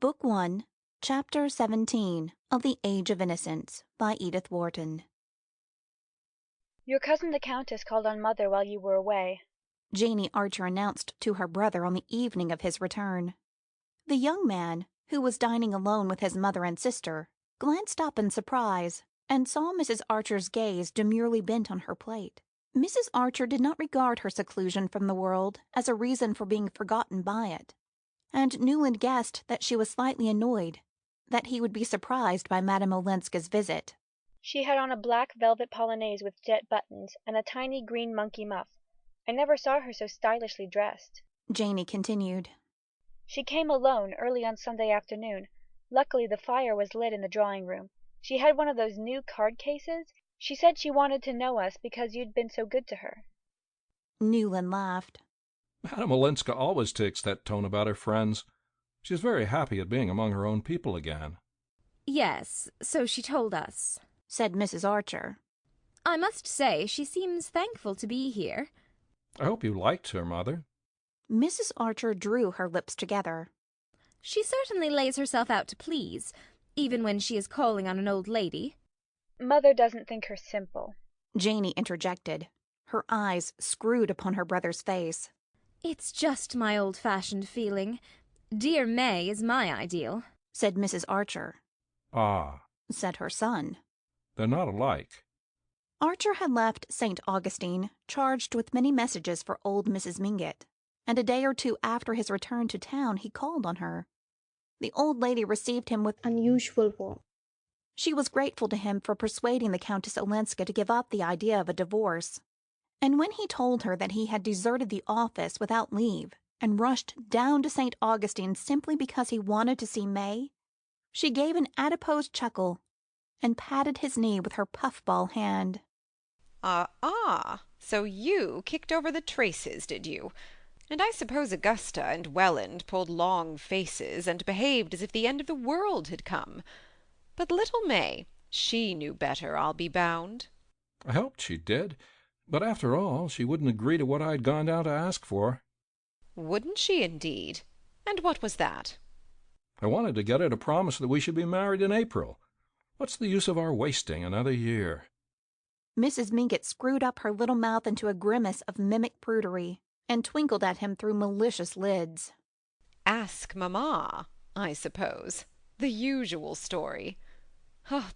Book 1, Chapter 17 of the Age of Innocence by Edith Wharton. "Your cousin the Countess called on Mother while you were away," Janie Archer announced to her brother on the evening of his return. The young man, who was dining alone with his mother and sister, glanced up in surprise and saw Mrs. Archer's gaze demurely bent on her plate. Mrs. Archer did not regard her seclusion from the world as a reason for being forgotten by it, and Newland guessed that she was slightly annoyed that he would be surprised by Madame Olenska's visit. "She had on a black velvet polonaise with jet buttons, and a tiny green monkey muff. I never saw her so stylishly dressed," Janie continued. "She came alone, early on Sunday afternoon. Luckily the fire was lit in the drawing room. She had one of those new card cases. She said she wanted to know us because you'd been so good to her." Newland laughed. Madame Olenska always takes that tone about her friends. She is very happy at being among her own people again. "Yes, so she told us," said Mrs. Archer. "I must say she seems thankful to be here." I hope you liked her, Mother. Mrs. Archer drew her lips together. "She certainly lays herself out to please, even when she is calling on an old lady." "Mother doesn't think her simple," Janie interjected, her eyes screwed upon her brother's face. "It's just my old-fashioned feeling. Dear May is my ideal," said Mrs. Archer. Ah, said her son. they're not alike. Archer had left St. Augustine, charged with many messages for old Mrs. Mingott, and a day or two after his return to town he called on her. The old lady received him with unusual warmth. She was grateful to him for persuading the Countess Olenska to give up the idea of a divorce, and when he told her that he had deserted the office without leave and rushed down to St. Augustine simply because he wanted to see May, she gave an adipose chuckle and patted his knee with her puffball hand. So you kicked over the traces, did you? And I suppose Augusta and Welland pulled long faces and behaved as if the end of the world had come. But little May, she knew better, I'll be bound." I hoped she did, but after all, she wouldn't agree to what I had gone down to ask for. "Wouldn't she, indeed? And what was that?" I wanted to get her to promise that we should be married in April. What's the use of our wasting another year? Mrs. Mingott screwed up her little mouth into a grimace of mimic prudery and twinkled at him through malicious lids. "Ask mamma, I suppose. The usual story.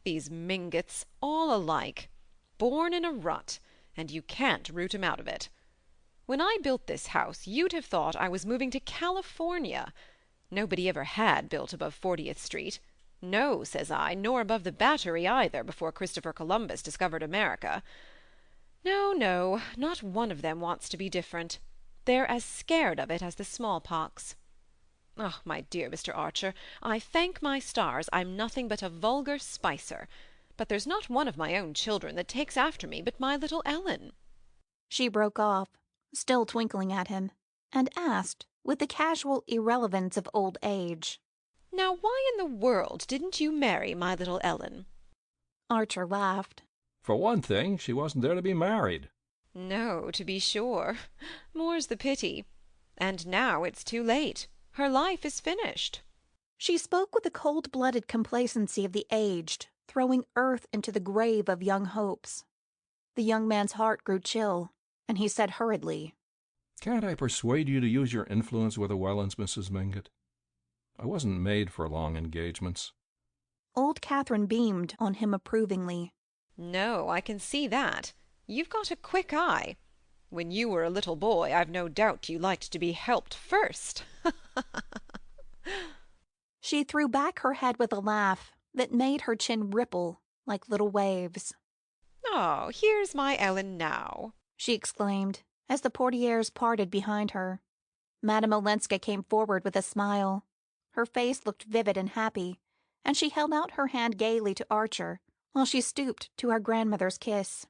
These Mingotts, all alike. Born in a rut, and you can't root 'em out of it. When I built this house you'd have thought I was moving to California. Nobody ever had built above 40th Street. No, says I, nor above the Battery either, before Christopher Columbus discovered America. No, not one of them wants to be different. They're as scared of it as the smallpox. My dear Mr. Archer, I thank my stars I'm nothing but a vulgar spicer, but there's not one of my own children that takes after me but my little Ellen." She broke off, still twinkling at him, and asked, with the casual irrelevance of old age, "Now why in the world didn't you marry my little Ellen?" Archer laughed. For one thing, she wasn't there to be married. "No, to be sure. More's the pity. And now it's too late. Her life is finished." She spoke with the cold-blooded complacency of the aged, throwing earth into the grave of young hopes. The young man's heart grew chill, and he said hurriedly, "Can't I persuade you to use your influence with the Wellands, Mrs. Mingott? I wasn't made for long engagements." Old Catherine beamed on him approvingly. "No, I can see that. You've got a quick eye. When you were a little boy I've no doubt you liked to be helped first." She threw back her head with a laugh that made her chin ripple like little waves. Here's my Ellen now," she exclaimed, as the portieres parted behind her. Madame Olenska came forward with a smile. Her face looked vivid and happy, and she held out her hand gaily to Archer while she stooped to her grandmother's kiss.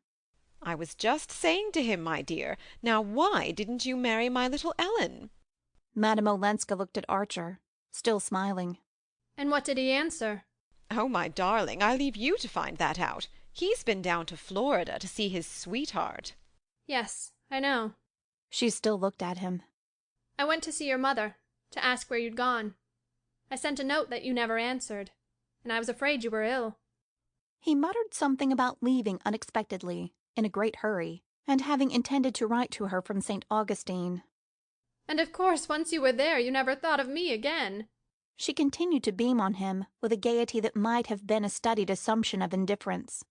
"I was just saying to him, my dear, now why didn't you marry my little Ellen?" Madame Olenska looked at Archer, still smiling. "And what did he answer?" "Oh, my darling, I leave you to find that out. He's been down to Florida to see his sweetheart." "Yes, I know." She still looked at him. "I went to see your mother, to ask where you'd gone. I sent a note that you never answered, and I was afraid you were ill." He muttered something about leaving unexpectedly, in a great hurry, and having intended to write to her from St. Augustine. "And of course once you were there you never thought of me again." She continued to beam on him with a gaiety that might have been a studied assumption of indifference.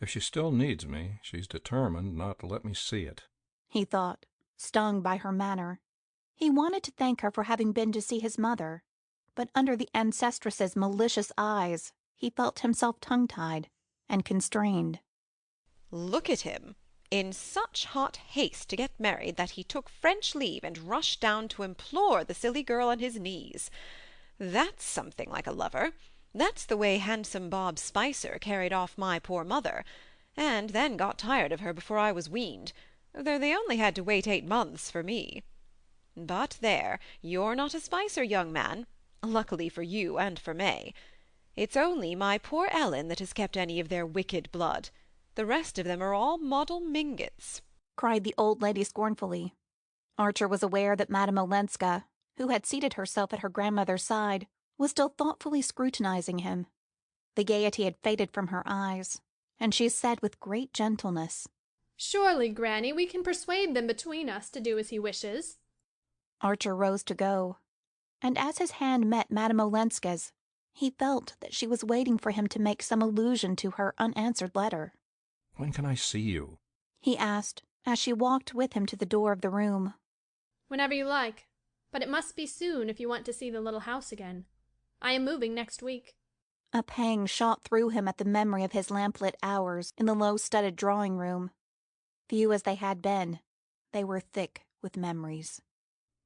If she still needs me, she's determined not to let me see it, he thought, stung by her manner. He wanted to thank her for having been to see his mother, but under the ancestress's malicious eyes he felt himself tongue-tied and constrained. Look at him! In such hot haste to get married that he took French leave and rushed down to implore the silly girl on his knees. That's something like a lover. That's the way handsome Bob Spicer carried off my poor mother, and then got tired of her before I was weaned, though they only had to wait 8 months for me. But there, you're not a Spicer, young man, luckily for you and for May. It's only my poor Ellen that has kept any of their wicked blood. The rest of them are all model Mingotts," cried the old lady scornfully. Archer was aware that Madame Olenska, who had seated herself at her grandmother's side, was still thoughtfully scrutinizing him. The gaiety had faded from her eyes, and she said with great gentleness, "Surely, Granny, we can persuade them between us to do as he wishes." Archer rose to go, and as his hand met Madame Olenska's, he felt that she was waiting for him to make some allusion to her unanswered letter. "When can I see you?" he asked, as she walked with him to the door of the room. "Whenever you like, but it must be soon if you want to see the little house again. I am moving next week." A pang shot through him at the memory of his lamplit hours in the low-studded drawing-room. Few as they had been, they were thick with memories.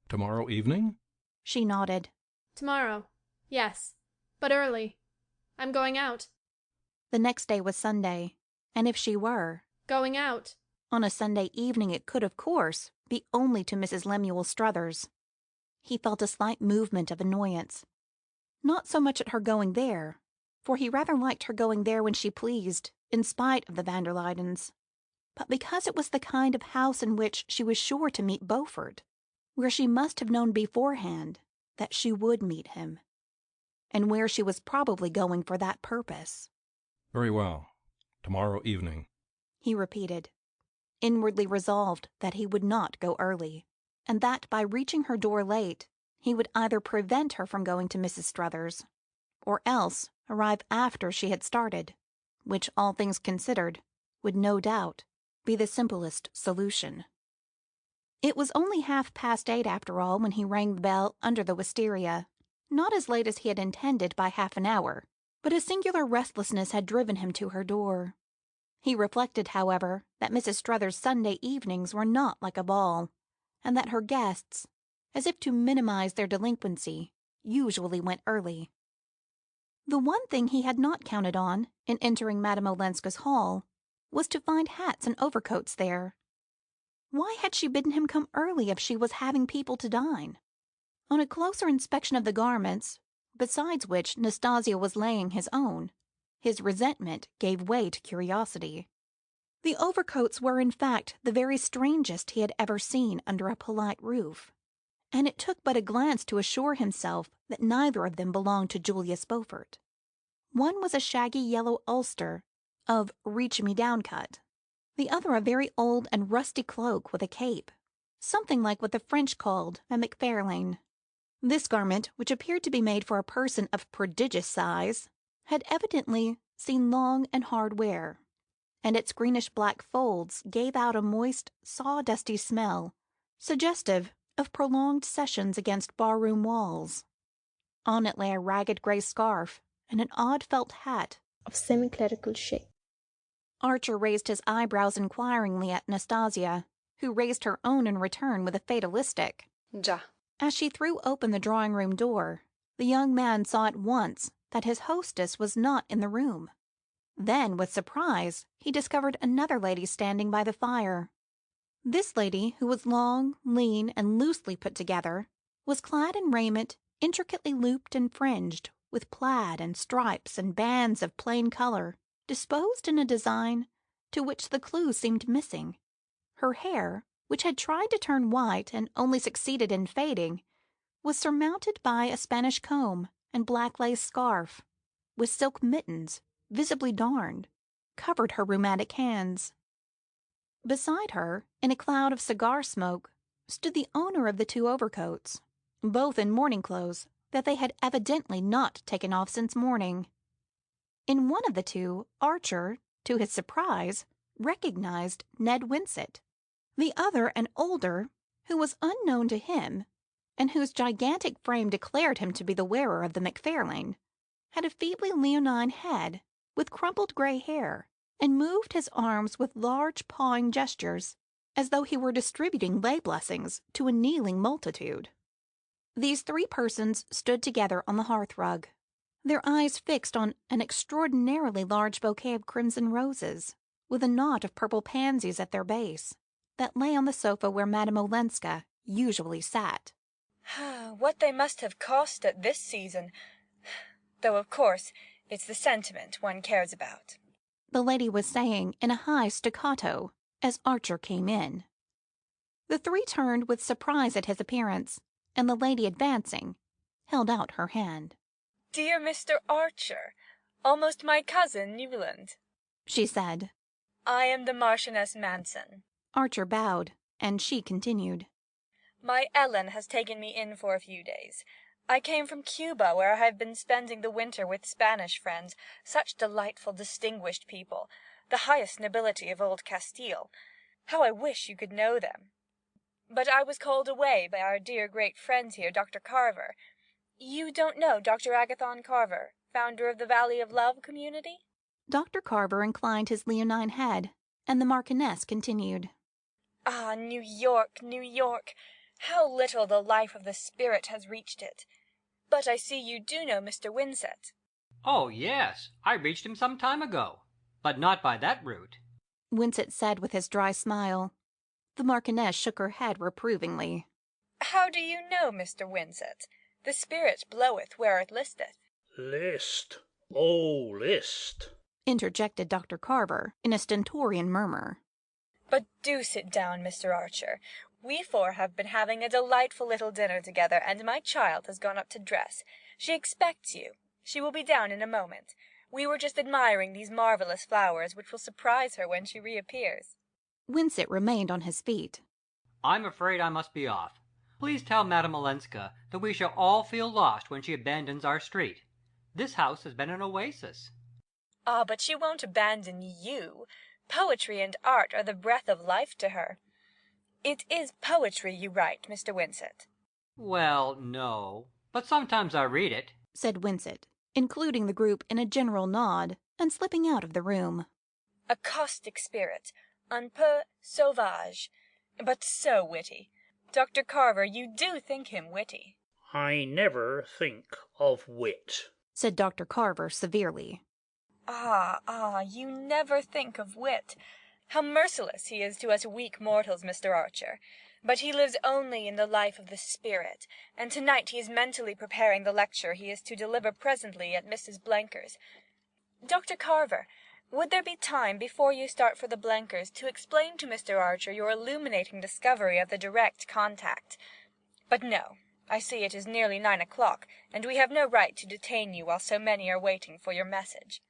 "Tomorrow evening?" She nodded. "Tomorrow, yes, but early. I'm going out." The next day was Sunday, and if she were "Going out." on a Sunday evening, it could, of course, be only to Mrs. Lemuel Struthers. He felt a slight movement of annoyance. Not so much at her going there, for he rather liked her going there when she pleased, in spite of the Van der Luydens, but because it was the kind of house in which she was sure to meet Beaufort, where she must have known beforehand that she would meet him, and where she was probably going for that purpose. "Very well. Tomorrow evening," he repeated, inwardly resolved that he would not go early, and that by reaching her door late, he would either prevent her from going to Mrs. Struthers, or else arrive after she had started, which, all things considered, would no doubt be the simplest solution. It was only 8:30 after all when he rang the bell under the wisteria, not as late as he had intended by half an hour, but a singular restlessness had driven him to her door. He reflected, however, that Mrs. Struthers' Sunday evenings were not like a ball, and that her guests, as if to minimize their delinquency, usually went early. The one thing he had not counted on, in entering Madame Olenska's hall, was to find hats and overcoats there. Why had she bidden him come early if she was having people to dine? On a closer inspection of the garments, besides which Nastasia was laying his own, his resentment gave way to curiosity. The overcoats were in fact the very strangest he had ever seen under a polite roof, and it took but a glance to assure himself that neither of them belonged to Julius Beaufort. One was a shaggy yellow ulster of reach-me-down cut, the other a very old and rusty cloak with a cape, something like what the French called a McFarlane. This garment, which appeared to be made for a person of prodigious size, had evidently seen long and hard wear, and its greenish-black folds gave out a moist, sawdusty smell, suggestive of prolonged sessions against bar-room walls. On it lay a ragged grey scarf and an odd felt hat of semi-clerical shape. Archer raised his eyebrows inquiringly at Nastasia, who raised her own in return with a fatalistic "Ja." As she threw open the drawing-room door, the young man saw at once that his hostess was not in the room. Then, with surprise, he discovered another lady standing by the fire. This lady, who was long, lean, and loosely put together, was clad in raiment intricately looped and fringed, with plaid and stripes and bands of plain colour, disposed in a design to which the clue seemed missing. Her hair, which had tried to turn white and only succeeded in fading, was surmounted by a Spanish comb and black lace scarf, with silk mittens, visibly darned, covered her rheumatic hands. Beside her, in a cloud of cigar smoke, stood the owner of the two overcoats, both in morning clothes that they had evidently not taken off since morning. In one of the two, Archer, to his surprise, recognized Ned Winsett. The other, an older, who was unknown to him, and whose gigantic frame declared him to be the wearer of the MacFarlane, had a feebly leonine head with crumpled gray hair, and moved his arms with large pawing gestures, as though he were distributing lay blessings to a kneeling multitude. These three persons stood together on the hearth-rug, their eyes fixed on an extraordinarily large bouquet of crimson roses, with a knot of purple pansies at their base, that lay on the sofa where Madame Olenska usually sat. What they must have cost at this season! Though, of course, it's the sentiment one cares about, the lady was saying in a high staccato as Archer came in. The three turned with surprise at his appearance, and the lady, advancing, held out her hand. "Dear Mr. Archer, almost my cousin Newland," she said. "I am the Marchioness Manson." Archer bowed, and she continued. "My Ellen has taken me in for a few days. I came from Cuba, where I have been spending the winter with Spanish friends, such delightful, distinguished people, the highest nobility of old Castile. How I wish you could know them! But I was called away by our dear great friend here, Dr. Carver. You don't know Dr. Agathon Carver, founder of the Valley of Love community?" Dr. Carver inclined his leonine head, and the Marchioness continued. "Ah, New York, New York! How little the life of the spirit has reached it! But I see you do know Mr. Winsett." "Oh, yes, I reached him some time ago, but not by that route," Winsett said with his dry smile. The Marchioness shook her head reprovingly. "How do you know Mr. Winsett? The spirit bloweth where it listeth." "List, oh, list," interjected Dr. Carver in a stentorian murmur. "But do sit down, Mr. Archer. We four have been having a delightful little dinner together, and my child has gone up to dress. She expects you. She will be down in a moment. We were just admiring these marvelous flowers, which will surprise her when she reappears." Winsett remained on his feet. "I'm afraid I must be off. Please tell Madame Olenska that we shall all feel lost when she abandons our street. This house has been an oasis." "Ah, but she won't abandon you. Poetry and art are the breath of life to her. It is poetry you write, Mr. Winsett?" "Well, no, but sometimes I read it," said Winsett, including the group in a general nod, and slipping out of the room. "A caustic spirit, un peu sauvage, but so witty. Dr. Carver, you do think him witty." "I never think of wit," said Dr. Carver severely. You never think of wit. How merciless he is to us weak mortals, Mr. Archer. But he lives only in the life of the spirit, and tonight he is mentally preparing the lecture he is to deliver presently at Mrs. Blenker's. Dr. Carver, would there be time before you start for the Blenkers to explain to Mr. Archer your illuminating discovery of the direct contact? But no, I see it is nearly 9 o'clock, and we have no right to detain you while so many are waiting for your message."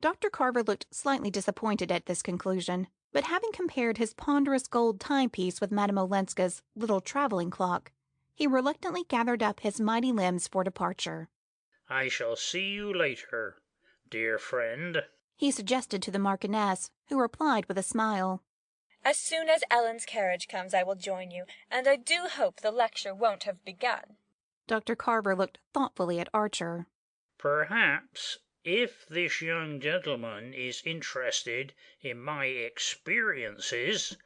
Dr. Carver looked slightly disappointed at this conclusion, but having compared his ponderous gold timepiece with Madame Olenska's little travelling clock, he reluctantly gathered up his mighty limbs for departure. "I shall see you later, dear friend," he suggested to the Marchioness, who replied with a smile. "As soon as Ellen's carriage comes I will join you, and I do hope the lecture won't have begun." Dr. Carver looked thoughtfully at Archer. "Perhaps, if this young gentleman is interested in my experiences,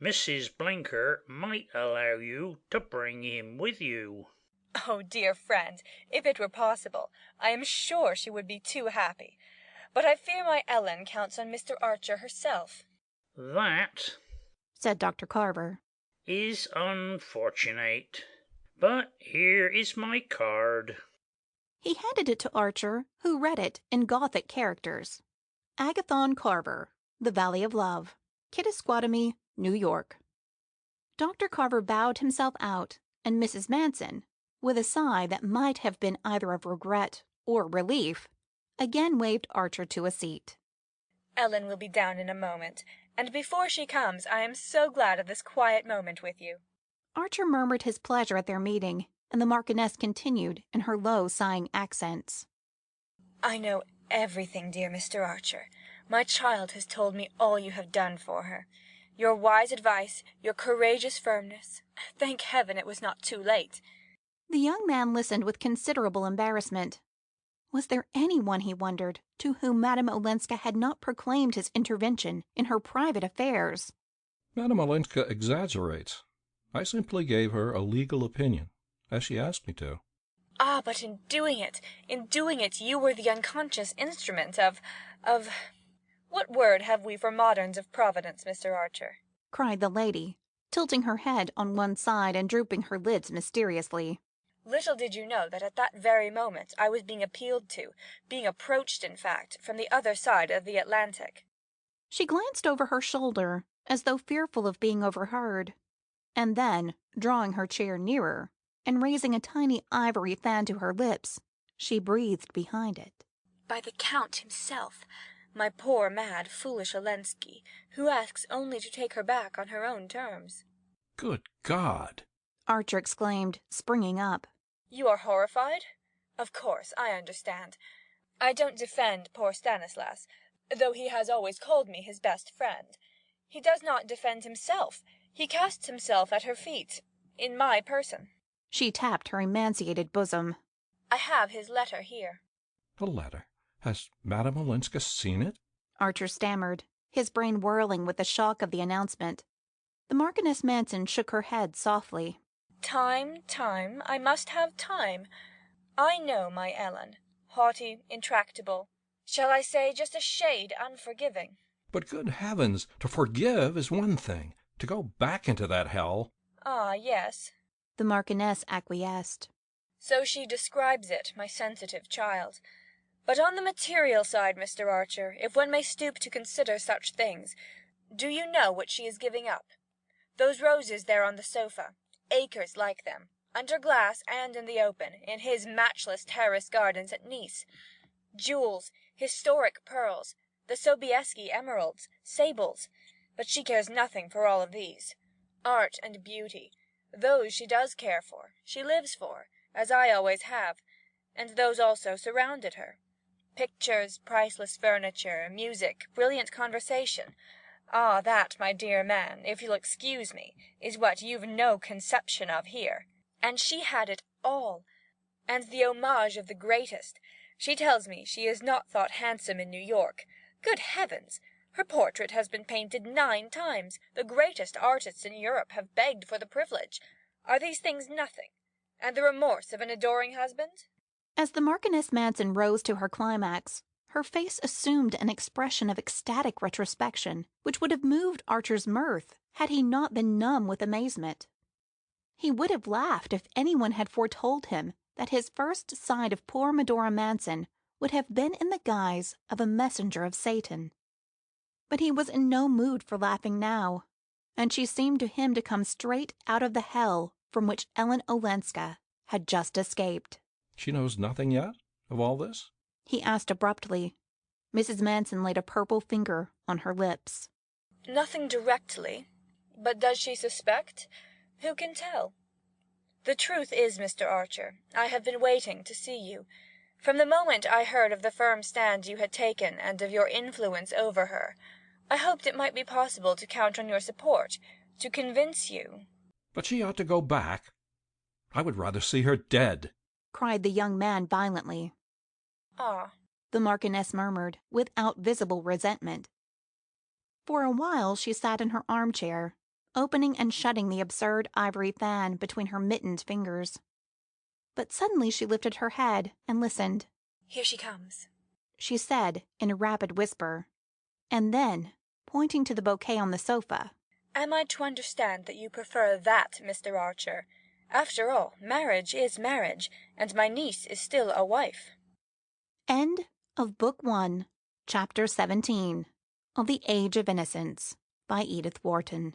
Mrs. Blenker might allow you to bring him with you." "Oh, dear friend, if it were possible, I am sure she would be too happy. But I fear my Ellen counts on Mr. Archer herself." "That," said Dr. Carver, "is unfortunate. But here is my card." He handed it to Archer, who read it in Gothic characters. Agathon Carver, The Valley of Love, Kittaskwatomie, New York. Dr. Carver bowed himself out, and Mrs. Manson, with a sigh that might have been either of regret or relief, again waved Archer to a seat. Ellen will be down in a moment, and before she comes I am so glad of this quiet moment with you. Archer murmured his pleasure at their meeting, and the Marchioness continued in her low, sighing accents. I know everything, dear Mr. Archer. My child has told me all you have done for her. Your wise advice, your courageous firmness. Thank heaven it was not too late. The young man listened with considerable embarrassment. Was there anyone, he wondered, to whom Madame Olenska had not proclaimed his intervention in her private affairs? Madame Olenska exaggerates. I simply gave her a legal opinion, as she asked me to. Ah, but in doing it, you were the unconscious instrument of... What word have we for moderns of Providence, Mr. Archer? Cried the lady, tilting her head on one side and drooping her lids mysteriously. Little did you know that at that very moment I was being appealed to, being approached, in fact, from the other side of the Atlantic. She glanced over her shoulder, as though fearful of being overheard, and then, drawing her chair nearer, and raising a tiny ivory fan to her lips, she breathed behind it. By the Count himself, my poor, mad, foolish Olenski, who asks only to take her back on her own terms. Good God! Archer exclaimed, springing up. You are horrified? Of course, I understand. I don't defend poor Stanislas, though he has always called me his best friend. He does not defend himself. He casts himself at her feet, in my person. She tapped her emaciated bosom. I have his letter here. A letter? Has Madame Olenska seen it? Archer stammered, his brain whirling with the shock of the announcement. The Marchioness Manson shook her head softly. Time, I must have time. I know my Ellen. Haughty, intractable. Shall I say just a shade unforgiving? But good heavens, to forgive is one thing. To go back into that hell... Ah, yes. The Marchioness acquiesced. So she describes it, my sensitive child. But on the material side, Mr. Archer, if one may stoop to consider such things, do you know what she is giving up? Those roses there on the sofa. Acres like them, under glass and in the open, in his matchless terrace gardens at Nice. Jewels, historic pearls, the Sobieski emeralds, sables. But she cares nothing for all of these. Art and beauty, those she does care for, she lives for, as I always have, and those also surrounded her. Pictures, priceless furniture, music, brilliant conversation. Ah, that, my dear man, if you'll excuse me, is what you've no conception of here. And she had it all. And the homage of the greatest. She tells me she is not thought handsome in New York. Good heavens! Her portrait has been painted 9 times. The greatest artists in Europe have begged for the privilege. Are these things nothing? And the remorse of an adoring husband? As the Marchioness Manson rose to her climax, her face assumed an expression of ecstatic retrospection, which would have moved Archer's mirth had he not been numb with amazement. He would have laughed if anyone had foretold him that his first sight of poor Medora Manson would have been in the guise of a messenger of Satan. But he was in no mood for laughing now, and she seemed to him to come straight out of the hell from which Ellen Olenska had just escaped. She knows nothing yet of all this? He asked abruptly. Mrs. Manson laid a purple finger on her lips. Nothing directly. But does she suspect? Who can tell? The truth is, Mr. Archer, I have been waiting to see you. From the moment I heard of the firm stand you had taken and of your influence over her, I hoped it might be possible to count on your support, to convince you. But she ought to go back. I would rather see her dead, cried the young man violently. Ah, the Marchioness murmured, without visible resentment. For a while she sat in her armchair, opening and shutting the absurd ivory fan between her mittened fingers. But suddenly she lifted her head and listened. Here she comes, she said in a rapid whisper, and then, pointing to the bouquet on the sofa, Am I to understand that you prefer that, Mr. Archer? After all, marriage is marriage, and my niece is still a wife. End of Book 1, Chapter 17 of The Age of Innocence by Edith Wharton.